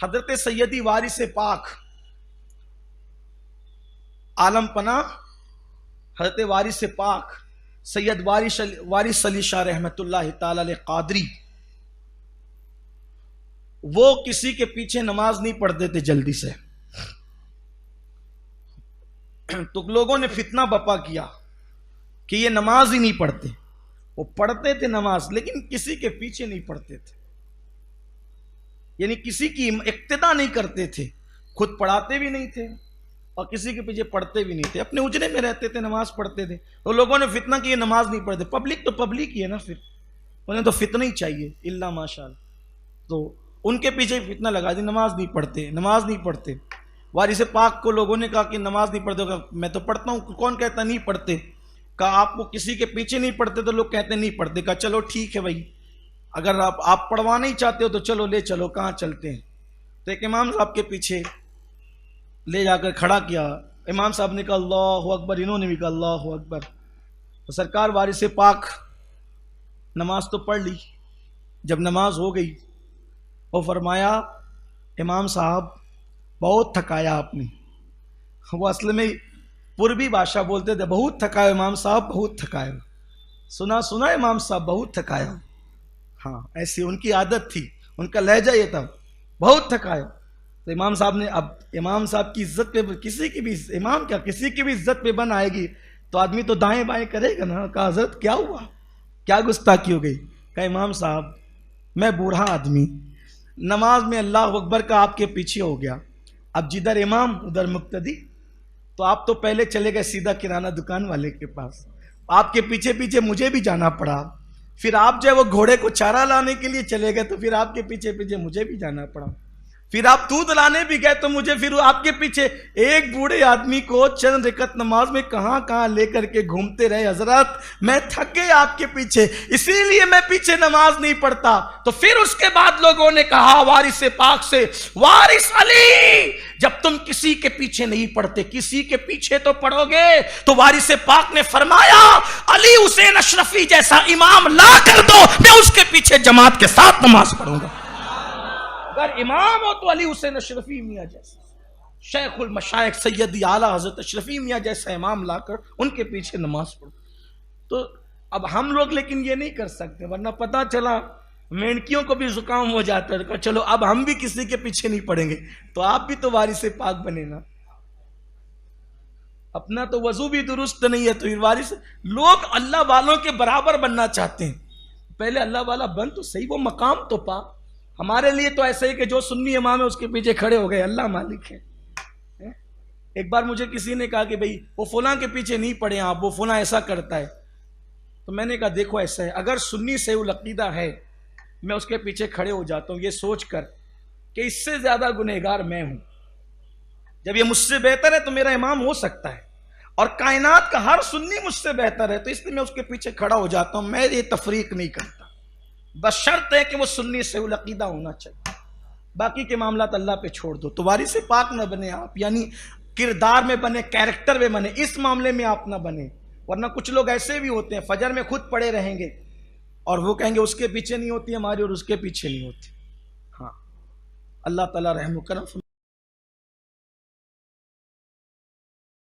حضرت سیدی وارث پاک عالم پناہ حضرت وارث پاک سید وارث علی شاہ رحمت اللہ تعالی علیہ قادری، وہ کسی کے پیچھے نماز نہیں پڑھتے تھے جلدی سے. تو لوگوں نے فتنہ بپا کیا کہ یہ نماز ہی نہیں پڑھتے. وہ پڑھتے تھے نماز لیکن کسی کے پیچھے نہیں پڑھتے تھے، یعنی کسی کی اقتداء نہیں کرتے تھے، خود پڑھاتے بھی نہیں تھے اور کسی کے پیچھے پڑھتے بھی نہیں تھے، اپنے اجرے میں رہتے تھے، نماز پڑھتے تھے. تو لوگوں نے فتنہ کی یہ نماز نہیں پڑھتے. پبلک تو پبلک ہی ہے نا، پھر انہیں تو فتنہ ہی چاہیے الا ماشاء اللہ. تو ان کے پیچھے فتنہ لگا دی، نماز نہیں پڑھتے، نماز نہیں پڑھتے. وارث پاک کو لوگوں نے کہا کہ نماز نہیں پڑھتے. میں تو پڑھتا ہوں. کون کہتا نہیں پڑھتے؟ کہا آپ کو کسی کے پیچھے نہیں پڑھتے تو لوگ کہتے نہیں پڑھتے. کہا چلو ٹھیک ہے بھائی، اگر آپ پڑھوانا ہی چاہتے ہو تو چلو لے چلو، کہاں چلتے ہیں. تو ایک امام صاحب کے پیچھے لے جا کر کھڑا کیا. امام صاحب نے کہا اللہ اکبر، انہوں نے بھی کہا اللہ اکبر. تو سرکار وارث پاک نماز تو پڑھ لی. جب نماز ہو گئی وہ فرمایا امام صاحب بہت تھکایا آپ نے. وہ اصل میں پوربی بادشاہ بولتے تھے بہت تھکایا امام صاحب، بہت تھکایا. سنا امام صاحب بہت تھکایا. ہاں ایسی ان کی عادت تھی، ان کا لہجہ یہ تھا بہت تھکایا. تو امام صاحب نے، اب امام صاحب کی عزت پہ کسی کی بھی، امام کیا کسی کی بھی عزت پہ بن آئے گی تو آدمی تو دائیں بائیں کرے گا نا. کہا حضرت کیا ہوا، کیا گستاخی ہو گئی؟ کہا امام صاحب میں بوڑھا آدمی، نماز میں اللہ اکبر کا آپ کے پیچھے ہو گیا. اب جدھر امام ادھر مقتدی، تو آپ تو پہلے چلے گئے سیدھا کرانہ دکان والے کے پاس، آپ کے پیچھے پیچھے مجھے بھی جانا پڑا. پھر آپ جو ہے وہ گھوڑے کو چارہ لانے کے لیے چلے گئے تو پھر آپ کے پیچھے پیچھے مجھے بھی جانا پڑا. پھر آپ دودھ لانے بھی گئے تو مجھے پھر آپ کے پیچھے. ایک بوڑھے آدمی کو چند رکعت نماز میں کہاں کہاں لے کر کے گھومتے رہے. حضرت میں تھک گئے آپ کے پیچھے، اسی لیے میں پیچھے نماز نہیں پڑھتا. تو پھر اس کے بعد لوگوں نے کہا وارث پاک سے، وارث علی جب تم کسی کے پیچھے نہیں پڑھتے کسی کے پیچھے تو پڑھو گے. تو وارث پاک نے فرمایا علی حسین اشرفی جیسا امام لا کر دو، میں اس کے پیچھے جماعت کے ساتھ نماز پڑھوں گا. اگر امام ہو تو علی حسین اشرفی میاں جیسا، شیخ المشائخ سیدی اعلیٰ حضرت اشرفی میاں جیسا امام لا کر ان کے پیچھے نماز پڑھو. تو اب ہم لوگ لیکن یہ نہیں کر سکتے، ورنہ پتہ چلا مینکیوں کو بھی زکام ہو جاتا ہے. چلو اب ہم بھی کسی کے پیچھے نہیں پڑیں گے تو آپ بھی تو وارث پاک بنے نا. اپنا تو وضو بھی درست نہیں ہے تو پھر وارث. لوگ اللہ والوں کے برابر بننا چاہتے ہیں، پہلے اللہ والا بن تو صحیح، وہ مقام تو پا. ہمارے لیے تو ایسا ہی کہ جو سنی امام ہے اس کے پیچھے کھڑے ہو گئے، اللہ مالک ہے. ایک بار مجھے کسی نے کہا کہ بھئی وہ فلاں کے پیچھے نہیں پڑے آپ، وہ فلاں ایسا کرتا ہے. تو میں نے کہا دیکھو ایسا ہے، اگر سنی سے العقیدہ ہے میں اس کے پیچھے کھڑے ہو جاتا ہوں یہ سوچ کر کہ اس سے زیادہ گنہگار میں ہوں. جب یہ مجھ سے بہتر ہے تو میرا امام ہو سکتا ہے، اور کائنات کا ہر سنی مجھ سے بہتر ہے تو اس لیے میں اس کے پیچھے کھڑا ہو جاتا ہوں. میں یہ تفریق نہیں کرتا، بس شرط ہے کہ وہ سنی سے العقیدہ ہونا چاہیے، باقی کے معاملات اللہ پہ چھوڑ دو. تو وارث پاک نہ بنے آپ، یعنی کردار میں بنے، کیریکٹر میں بنے، اس معاملے میں آپ نہ بنے. ورنہ کچھ لوگ ایسے بھی ہوتے ہیں فجر میں خود پڑے رہیں گے اور وہ کہیں گے اس کے پیچھے نہیں ہوتی ہماری اور اس کے پیچھے نہیں ہوتی. ہاں اللہ تعالیٰ رحم و کرم.